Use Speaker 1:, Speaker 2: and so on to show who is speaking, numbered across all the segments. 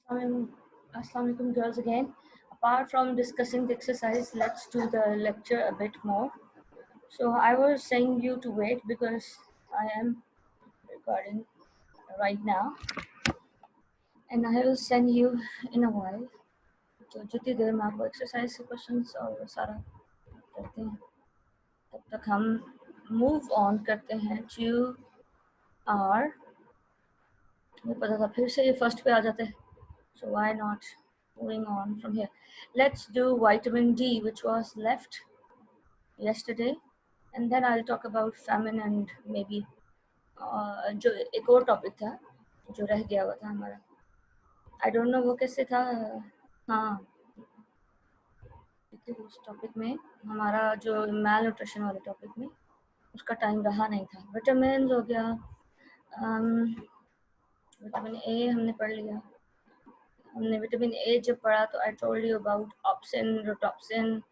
Speaker 1: Assalamualaikum girls again. Apart from discussing the exercise, let's do the lecture a bit more. So I was saying you to wait because I am recording right now and I will send you in a while. तो जितनी देर में आपको exercise के questions और वो सारा करते हैं तब तक हम मूव ऑन करते हैं टू आर मुझे पता था फिर से ये फर्स्ट पे आ जाते हैं so why not moving on from here. Let's do vitamin D, which was left yesterday, and then I'll talk about famine and maybe जो एक और टॉपिक था जो रह गया हुआ था हमारा. I don't know वो कैसे था. हाँ उस टॉपिक में हमारा जो मैल न्यूट्रिशन वाले टॉपिक में उसका टाइम रहा नहीं था. विटामिन हो गया, विटामिन ए हमने पढ़ लिया. हमने विटामिन ए जब पढ़ा तो I told you about opsin, rhodopsin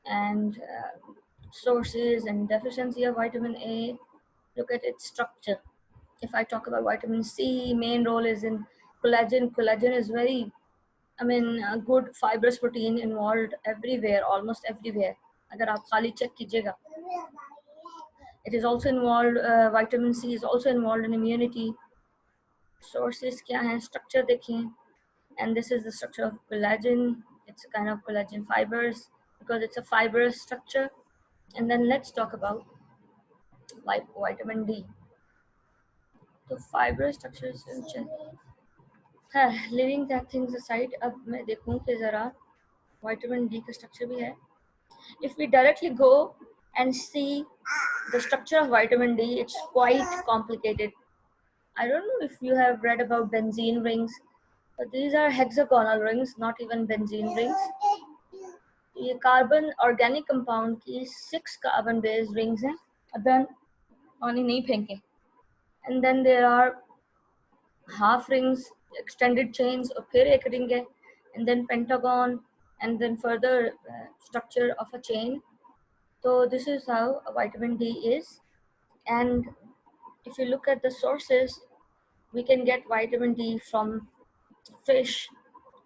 Speaker 1: and sources and deficiency of vitamin A. Look at its structure. If I talk about vitamin C, main role is in collagen. Collagen is very, a good fibrous protein involved everywhere, almost everywhere. अगर आप खाली check कीजिएगा. It is also involved, vitamin C is also involved in immunity. Sources क्या हैं, structure देखें. And this is the structure of collagen. It's a kind of collagen fibers because it's a fibrous structure. And then let's talk about vitamin D. So fibrous structures leaving that things aside, अब मैं देखूं कि जरा vitamin D का structure भी है. If we directly go and see the structure of vitamin D, it's quite complicated. I don't know if you have read about benzene rings, but these are hexagonal rings, not even benzene rings. ये carbon organic compound की 6 carbon based rings हैं. then पानी नहीं फेंके. and then there are half rings, extended chains, और फिर एक ring है, and then pentagon, and then further structure of a chain. So this is how vitamin D is. And if you look at the sources, we can get vitamin D from fish,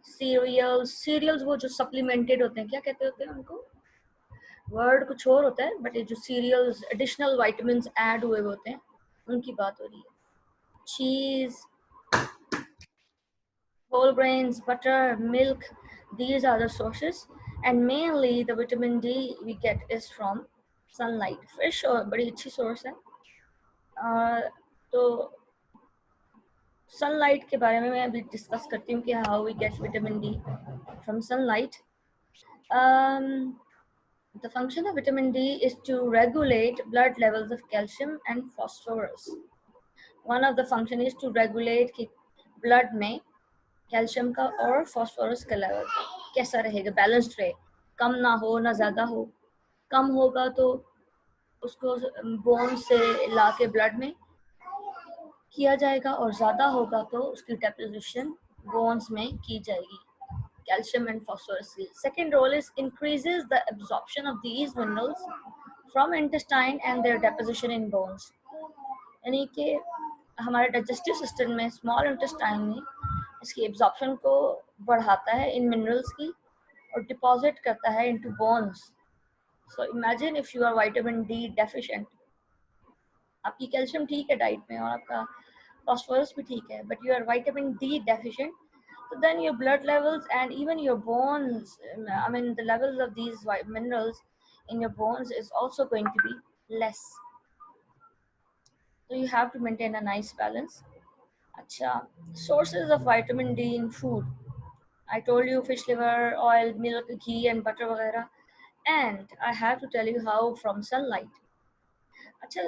Speaker 1: cereals वो जो supplemented होते हैं, क्या कहते होते हैं उनको, word कुछ और होता है, बट ये जो सीरियल्स एडिशनल विटामिन्स ऐड हुए होते हैं उनकी बात हो रही है. चीज, whole grains, butter, milk, these are the sources. And mainly the vitamin D we get is from sunlight. Fish और बड़ी अच्छी source है. तो sunlight के बारे में मैं अभी डिस्कस करती हूँ कि how we get vitamin D from sunlight. The function of vitamin D is to regulate blood levels of calcium and phosphorus. One of the function is to regulate कि blood में कैल्शियम का और phosphorus का level कैसा रहेगा, balanced रहे, कम ना हो ना ज़्यादा हो. कम होगा तो उसको बोन से ला के ब्लड में किया जाएगा और ज़्यादा होगा तो उसकी डेपोजिशन बोन्स में की जाएगी, calcium and phosphorus. Second role is increases the absorption of these minerals from intestine and their deposition in bones. यानी कि हमारे डाइजेस्टिव सिस्टम में स्मॉल इंटेस्टाइन में इसकी एब्जॉर्प्शन को बढ़ाता है इन मिनरल्स की और डिपॉजिट करता है into bones. So imagine if you are vitamin D deficient, आपकी कैल्शियम ठीक है डाइट में और आपका फॉस्फोरस भी ठीक है, but you are vitamin D deficient, so then your blood levels and even your bones, the levels of these minerals in your bones is also going to be less. So you have to maintain a nice balance. Acha, sources of vitamin D in food. I told you fish liver, oil, milk, ghee and butter वगैरह. And I have to tell you how from sunlight. Acha,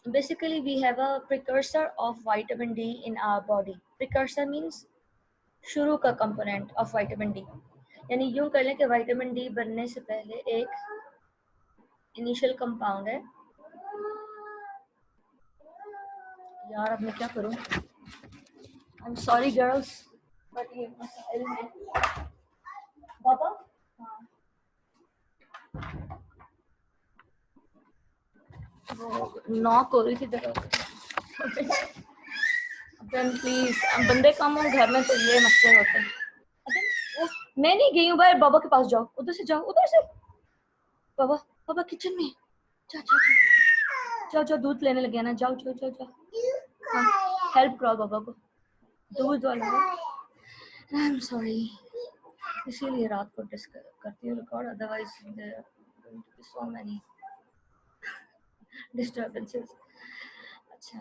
Speaker 1: basically we have a precursor of vitamin D in our body. Precursor means शुरू का component of vitamin D. यानी यूं कर लें कि vitamin D बनने से पहले एक इनिशियल कंपाउंड है. यार अब मैं क्या करूं, I am sorry girls, but ये मसाइल में बाबा वो नॉक हो रही थी दरवाजे. देन प्लीज, बंदे कम हो घर में तो ये मसले होते हैं। वो मैं नहीं गई हूँ भाई, बाबा के पास जाओ, उधर से जाओ, उधर से। बाबा, बाबा किचन में, जा जा जा जाओ जाओ, दूध लेने लगे ना, जाओ जाओ जाओ जाओ। हाँ, हेल्प करो बाबा को, दूध वाला। आई एम सॉरी, इसीलिए रात को डिस्कस करती हूँ record, otherwise there are going to be so many disturbances. अच्छा,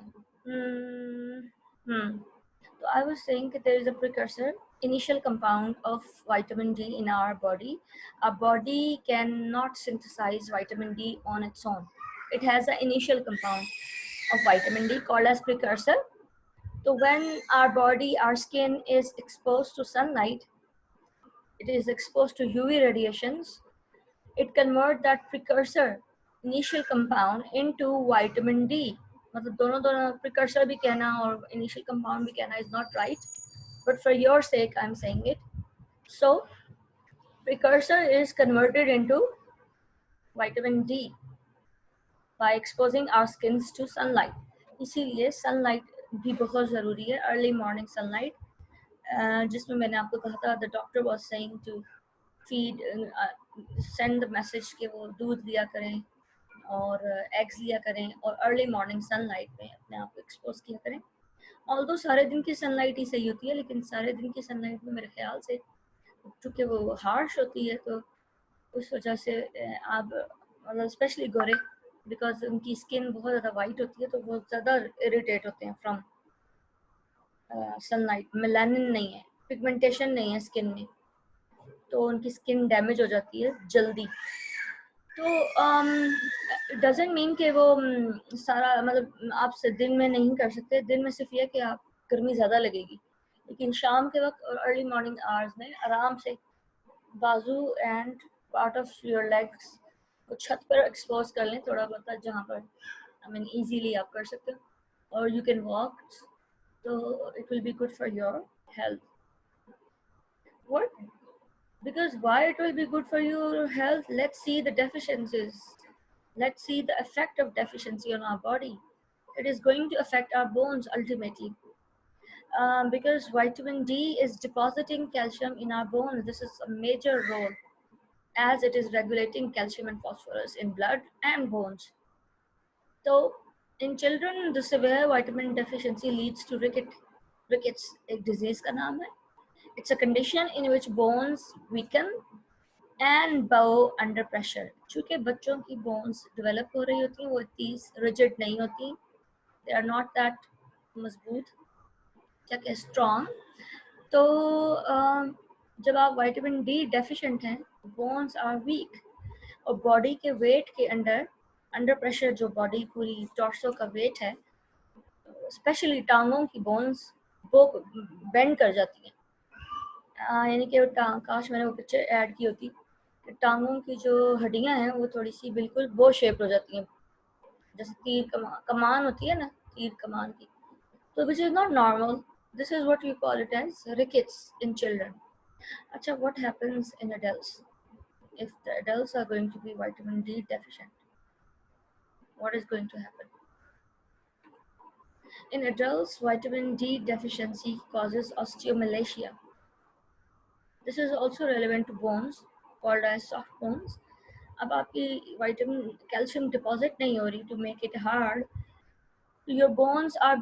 Speaker 1: So I was saying that there is a precursor, initial compound of vitamin D in our body. Our body cannot synthesize vitamin D on its own. It has an initial compound of vitamin D called as precursor. So when our body, our skin is exposed to sunlight, it is exposed to UV radiations, it convert that precursor initial compound into vitamin D. मतलब दोनों दोनों precursor भी कहना और initial compound भी कहना is not right, but for your sake I'm saying it. So precursor is converted into vitamin D by exposing our skins to sunlight. इसीलिए sunlight भी बहुत ज़रूरी है, early morning sunlight, जिसमें मैंने आपको कहा था the doctor was saying to feed, send the message कि वो दूध लिया करें और एग्स लिया करें और अर्ली मॉर्निंग सनलाइट में अपने आप को एक्सपोज किया करें। ऑल्दो सारे दिन की सनलाइट ही सही होती है, लेकिन सारे दिन की सनलाइट में मेरे ख्याल से चूँकि वो हार्श होती है तो उस वजह से आप मतलब स्पेशली गोरे, बिकॉज उनकी स्किन बहुत ज़्यादा वाइट होती है तो बहुत ज़्यादा इरिटेट होते हैं फ्रॉम सनलाइट। मेलानिन नहीं है, पिगमेंटेशन नहीं है स्किन में, तो उनकी स्किन डैमेज हो जाती है जल्दी। तो डजेंट मीन कि वो सारा मतलब आप दिन में नहीं कर सकते, दिन में सिर्फ ये कि आप गर्मी ज़्यादा लगेगी, लेकिन शाम के वक्त और अर्ली मॉर्निंग आवर्स में आराम से बाजू and part of your legs को छत पर एक्सपोज कर लें थोड़ा बहुत, जहाँ पर आई मीन ईजीली आप कर सकते हो और यू कैन वॉक, तो it will be good for your health. What? Because why it will be good for your health? Let's see the deficiencies. Let's see the effect of deficiency on our body. It is going to affect our bones ultimately. Because vitamin D is depositing calcium in our bones. This is a major role, as it is regulating calcium and phosphorus in blood and bones. So in children, the severe vitamin deficiency leads to rickets एक disease का नाम है. It's a condition in which bones weaken and bow under pressure. चूँकि बच्चों की bones develop हो रही होती हैं, वो इतनी rigid नहीं होती, they are not that मजबूत, क्या क्या strong. तो जब आप vitamin D deficient हैं, bones are weak और body के weight के under pressure जो body पूरी torso का weight है, स्पेशली टांगों की बोन्स वो बेंड कर जाती हैं। यानी कि काश मैंने वो पिक्चर ऐड की होती कि टांगों की जो हड्डियां हैं वो थोड़ी सी बिल्कुल बो शेप्ड हो जाती हैं, जैसे तीर कमान होती है ना, तीर कमान की, तो which is not normal. This is what you call it as rickets in children. अच्छा, what happens in adults if the adults are going to be vitamin D deficient? What is going to happen? In adults, vitamin D deficiency causes osteomalacia. This is also relevant to bones called as soft bones. अब आपकी vitamin calcium deposit नहीं हो रही to make it hard, your bones are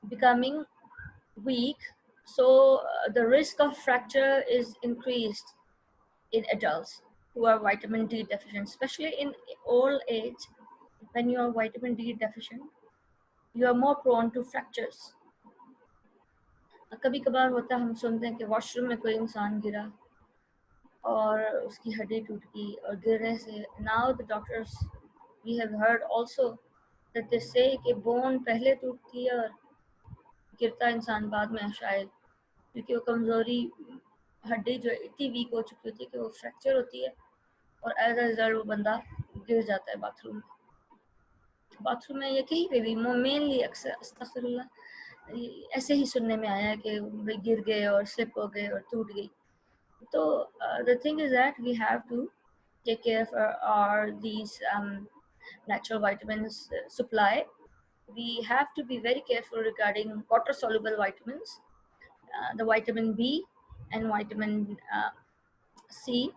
Speaker 1: becoming weak, so the risk of fracture is increased in adults who are vitamin D deficient, especially in old age. When you are vitamin D deficient, you are more prone to fractures. कभी कभार होता है, हम सुनते हैं कि washroom में कोई इंसान गिरा और उसकी हड्डी टूट गई और गिरने से, now the doctors we have heard also that they say कि बोन पहले टूटती है और गिरता इंसान बाद में शायद, क्योंकि वो कमज़ोरी हड्डी जो इतनी वीक हो चुकी होती है कि वो फ्रैक्चर होती है और एज अ रिजल्ट वो बंदा गिर जाता है बाथरूम में या कहीं पे भी, मेनली अक्सर अस्तगफिरुल्लाह ऐसे ही सुनने में आया है कि भाई गिर गए और स्लिप हो गए और टूट गई. So the thing is that we have to take care of our these natural vitamins supply. we have to be very careful regarding water soluble vitamins, the vitamin B and vitamin C.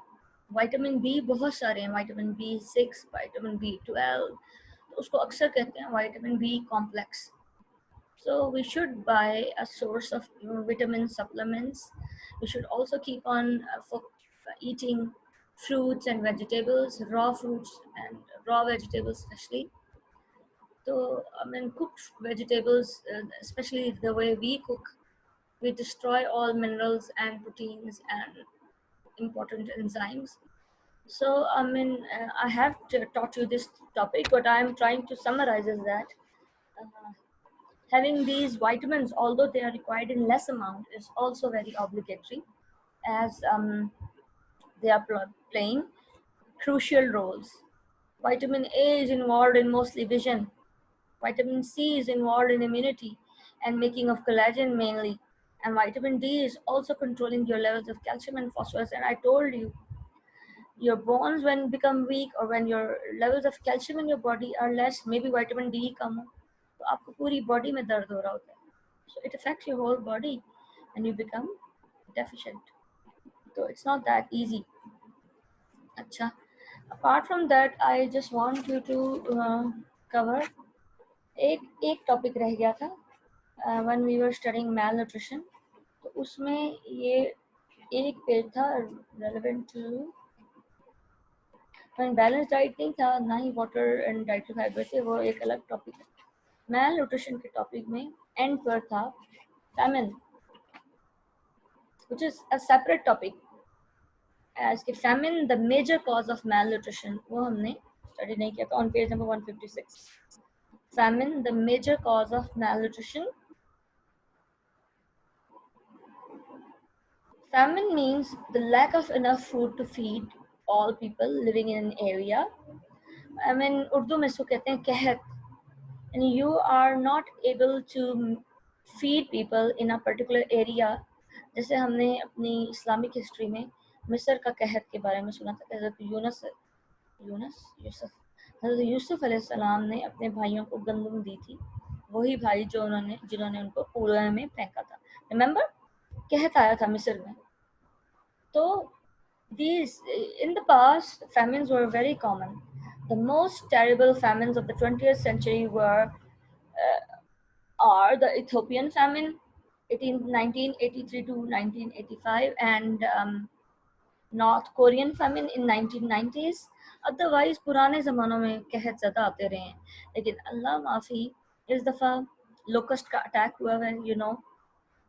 Speaker 1: Vitamin B बहुत सारे हैं, vitamin B6, vitamin B12, तो उसको अक्सर कहते हैं vitamin B complex. So we should buy a source of vitamin supplements. We should also keep on eating fruits and vegetables, raw fruits and raw vegetables especially. So I mean cooked vegetables, especially the way we cook, we destroy all minerals and proteins and important enzymes. So I mean I have taught you this topic. What I am trying to summarize is that having these vitamins, although they are required in less amount, is also very obligatory, as they are playing crucial roles. Vitamin A is involved in mostly vision. Vitamin C is involved in immunity and making of collagen mainly. And vitamin D is also controlling your levels of calcium and phosphorus. And I told you, your bones when become weak or when your levels of calcium in your body are less, maybe vitamin D कम हो, तो आपको पूरी body में दर्द हो रहा होता है. So it affects your whole body and you become deficient. So it's not that easy. अच्छा, apart from that, I just want you to cover एक topic रह गया था when we were studying malnutrition. तो उसमें ये एक पेज था relevant to बैलेंस डाइट नहीं था, ना ही वाटर एंड डाइटरी फाइबर थे, वो एक अलग टॉपिक है. मैल न्यूट्रिशन के टॉपिक में एंड पर था famine, which is a separate topic, as कि famine the major cause of malnutrition, वो हमने स्टडी नहीं किया था on page number 156. Famine the major cause of malnutrition. Famine means the lack of enough food to feed all people living in an area. I mean Urdu में इसको कहते हैं कहत, and you are not able to feed people in a particular area. जैसे हमने अपनी Islamic history में मिस्र का कहत के बारे में सुना था. हज़रत यूसुफ अलैहिस्सलाम ने अपने भाइयों को गंदम दी थी, वही भाई जिन्होंने उनको कुएं में फेंका था. रिमेंबर, कहत आया था मिस्र में. तो these in the past famines were very common. The most terrible famines of the 20th century are the Ethiopian famine, 1983 to 1985, and North Korean famine in 1990s. Otherwise पुराने ज़मानों में कहत ज़्यादा आते रहे हैं, लेकिन अल्लाह माफ़ी इस दफ़ा लोकस्ट का अटैक हुआ है. You know,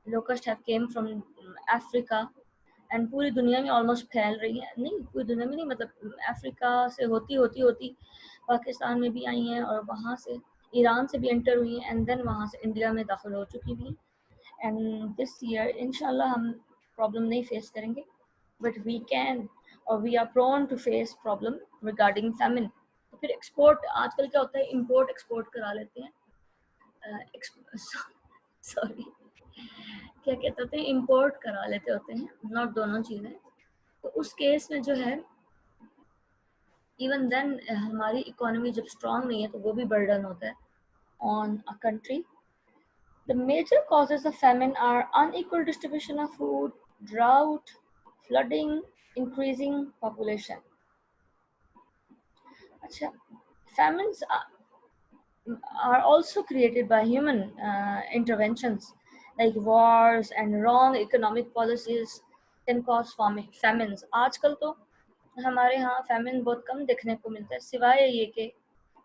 Speaker 1: locust have came from Africa and पूरी दुनिया में ऑलमोस्ट फैल रही है. नहीं, पूरी दुनिया में नहीं, मतलब अफ्रीका से होती पाकिस्तान में भी आई हैं, और वहाँ से ईरान से भी एंटर हुई हैं, एंड देन वहाँ से इंडिया में दाखिल हो चुकी भी. एंड दिस ईयर इंशाल्लाह हम प्रॉब्लम नहीं फेस करेंगे, बट वी कैन और we are prone to face problem regarding famine. तो फिर एक्सपोर्ट, आजकल क्या होता है, इम्पोर्ट एक्सपोर्ट करा लेते हैं. सॉरी, क्या कहते होते हैं, इम्पोर्ट करा लेते होते हैं, नॉट दोनों चीज़ें. तो उस केस में जो है, इवन देन हमारी इकोनॉमी जब स्ट्रांग नहीं है तो वो भी बर्डन होता है on a country. The major causes of famine are unequal distribution of food, drought, flooding, increasing population. अच्छा, famines are also created by human interventions, like wars and wrong economic policies can cause famines. आजकल तो हमारे यहाँ famine बहुत कम देखने को मिलता है, सिवाय ये कि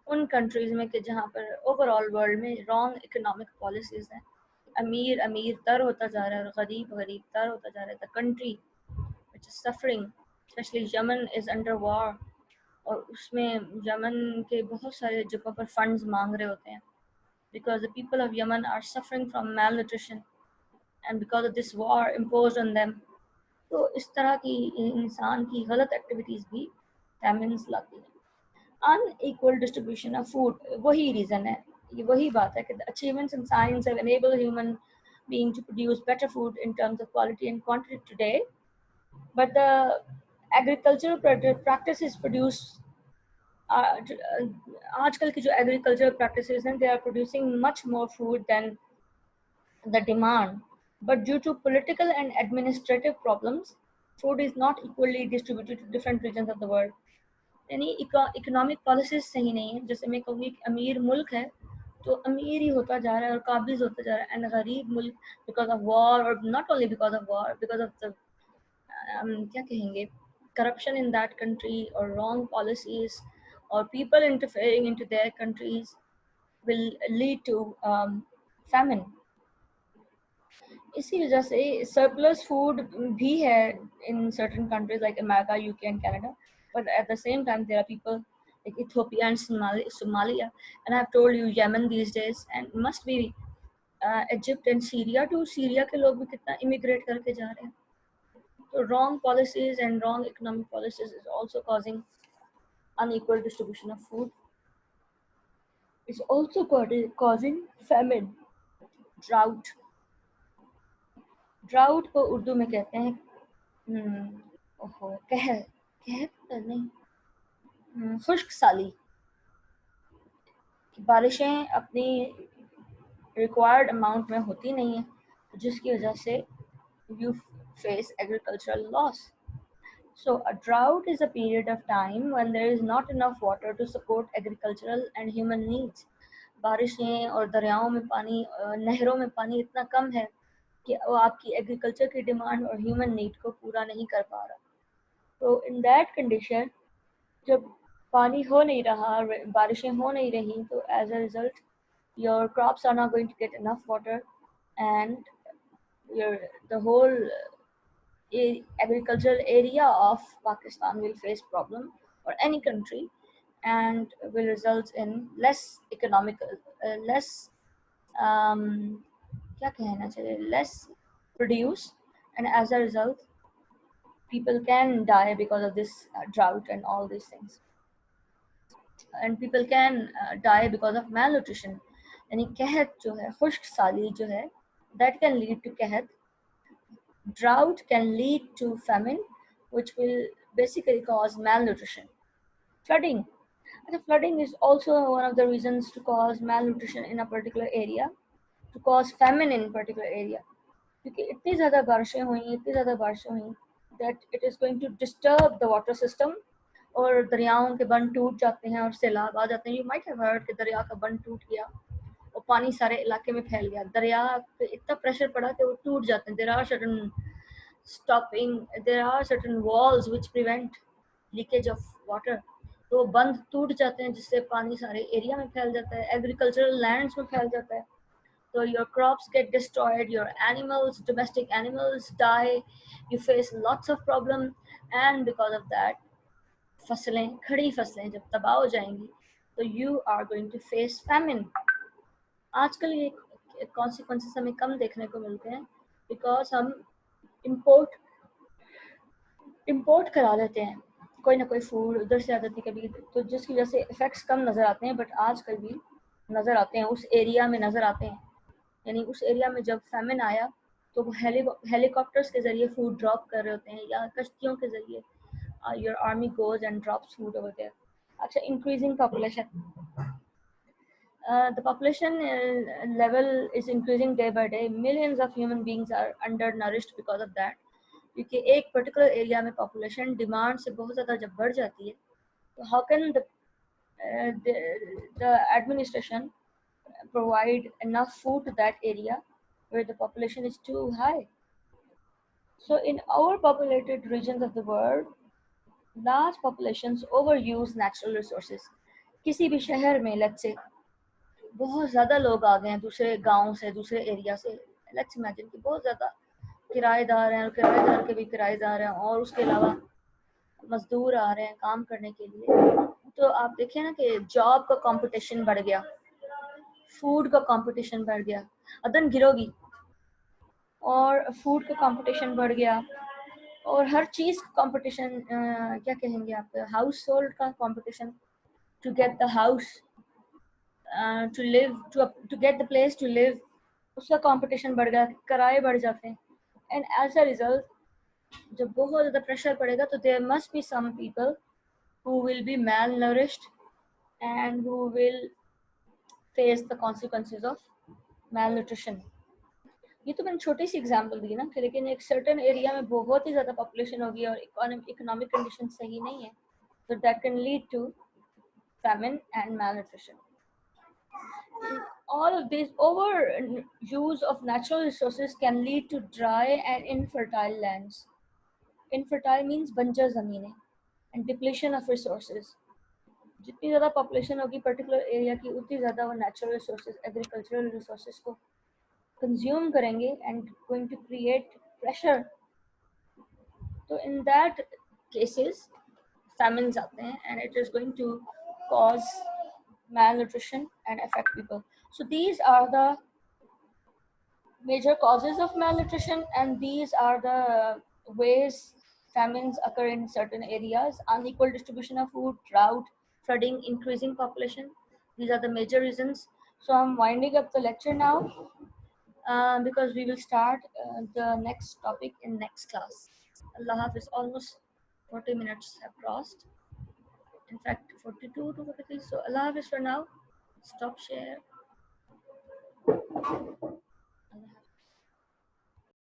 Speaker 1: उन कंट्रीज में कि जहाँ पर ओवरऑल वर्ल्ड में रॉन्ग इकोनॉमिक पॉलिसीज हैं. अमीर अमीर तर होता जा रहा है और गरीब गरीब तर होता जा रहा है. The country which is suffering, specially Yemen, is under war, और उसमें यमन के बहुत सारे जगहों पर फंड्स मांग रहे होते हैं, because the people of Yemen are suffering from malnutrition and because of this war imposed on them. तो इस तरह की इंसान की गलत एक्टिविटीज़ भी फैमिन्स लाती हैं. अनइक्वल डिस्ट्रीब्यूशन ऑफ फूड, वही रीज़न है, ये वही बात है कि achievements in science have enabled human being to produce better food in terms of quality and quantity today, but the agricultural practices produce आजकल की जो एग्रीकल्चर प्रैक्टिसेस हैं, they are producing much more food than the demand, but due to political and administrative problems, food is not equally distributed to different regions of the world. यानी economic policies सही नहीं है. जैसे मैं कहूँगी कि अमीर मुल्क है तो अमीर ही होता जा रहा है और काबिज होता जा रहा है, एंड गरीब मुल्क बिकॉज ऑफ वॉर, और not only because of war, because of the क्या कहेंगे, corruption in that country or wrong policies or people interfering into their countries will lead to famine. इसी वजह से सरप्लस फूड भी है in certain countries like America, UK and Canada, but at the same time there are people like Ethiopia and Somalia, and I have told you Yemen these days, and must be Egypt and Syria too. Syria के लोग भी कितना immigrate करके जा रहे हैं. So wrong policies and wrong economic policies is also causing unequal distribution of food. It's also causing famine, drought. Drought को उर्दू में कहते हैं ओहो कहर कहर नहीं खुश्क साली. बारिशें अपनी रिक्वायर्ड अमाउंट में होती नहीं है, जिसकी वजह से you face agricultural loss. So a drought is a period of time when there is not enough water to support agricultural and human needs. बारिशें और दरियाओं में पानी, नहरों में पानी इतना कम है कि वो आपकी एग्रीकल्चर की डिमांड और ह्यूमन नीड को पूरा नहीं कर पा रहा. तो इन दैट कंडीशन जब पानी हो नहीं रहा, बारिशें हो नहीं रही, तो as a result your crops are not going to get enough water, and your the whole agricultural area of Pakistan will face problem, or any country, and will result in less economical, less क्या कहना चाहिए, less produce, and as a result people can die because of this drought and all these things, and people can die because of malnutrition. यानी कहत जो है, खुश्क साली जो है, that can lead to कहत. Drought can lead to famine, which will basically cause malnutrition. Flooding. And flooding is also one of the reasons to cause malnutrition in a particular area, to cause famine in a particular area. क्योंकि इतनी ज़्यादा बारिशें हुई that it is going to disturb the water system, और दरियाओं के बंद टूट जाते हैं और सैलाब आ जाते हैं. You might have heard कि दरिया का बंद टूट गया और पानी सारे इलाके में फैल गया. दरिया पे इतना प्रेशर पड़ा कि वो टूट जाते हैं. There are certain walls which prevent leakage of water. तो बंद टूट जाते हैं जिससे पानी सारे एरिया में फैल जाता है, एग्रीकल्चरल लैंड्स में फैल जाता है. So your crops get destroyed, your animals, domestic animals die, you face lots of problems, and because of that, फसलें, खड़ी फसलें जब तबाह हो जाएंगी, तो you are going to face famine. आजकल ये consequences हमें कम देखने को मिलते हैं because हम import करा लेते हैं कोई ना कोई फूड उधर से आ जाती है कभी, तो जिसकी वजह से इफेक्ट्स कम नज़र आते हैं, बट आजकल भी नज़र आते हैं, उस एरिया में नज़र आते हैं. यानी उस एरिया में जब फैमिन आया तो वो हेलीकॉप्टर्स के ज़रिए फूड ड्रॉप कर रहे होते हैं, या कश्तियों के ज़रिए your army goes and drops food over there. अच्छा, increasing population. The population level is increasing day by day. Millions of human beings are undernourished because of that. क्योंकि एक पर्टिकुलर एरिया में पॉपुलेशन डिमांड से बहुत ज़्यादा जब बढ़ जाती है, तो how can the administration provide enough food to that area where the population is too high? So in our populated regions of the world, large populations overuse natural resources. किसी भी शहर में let's say बहुत ज़्यादा लोग आ गए हैं दूसरे गांव से, दूसरे एरिया से. लेट्स इमेजिन कि बहुत ज़्यादा किराएदार हैं, और किराएदार के भी किराएदार हैं, और उसके अलावा मजदूर आ रहे हैं काम करने के लिए. तो आप देखिए ना कि जॉब का कंपटीशन बढ़ गया, फूड का कंपटीशन बढ़ गया, अदन गिरोगी, और फूड का कंपटीशन बढ़ गया, और हर चीज़ कंपटीशन, क्या कहेंगे आप, हाउस होल्ड का competition, to get the house, to live, to get the place to live, उसका कंपटीशन बढ़ गया, किराए बढ़ जाते हैं. एंड एज अ रिजल्ट जब बहुत ज़्यादा प्रेशर पड़ेगा तो there must be some people who will be malnourished, and who will face the consequences of malnutrition. ये तो मैंने छोटी सी एग्जांपल दी ना कि लेकिन एक सर्टेन एरिया में बहुत ही ज़्यादा पॉपुलेशन होगी और इकोनॉमिक कंडीशन सही नहीं है, so that can lead to famine and malnutrition. All of this overuse of natural resources can lead to dry and infertile lands. Infertile means बंजर ज़मीनें and depletion of resources. जितनी ज़्यादा population होगी particular area की उतनी ज़्यादा वो natural resources agricultural resources को कंज्यूम करेंगे and going to create pressure. So in that cases famines आते हैं and it is going to cause malnutrition and affect people. So these are the major causes of malnutrition, and these are the ways famines occur in certain areas: unequal distribution of food, drought, flooding, increasing population. These are the major reasons. So I'm winding up the lecture now, because we will start the next topic in next class. Allah Hafiz. Almost 40 minutes have crossed. In fact, 42 to 43. So Allah Hafiz for now. Stop share.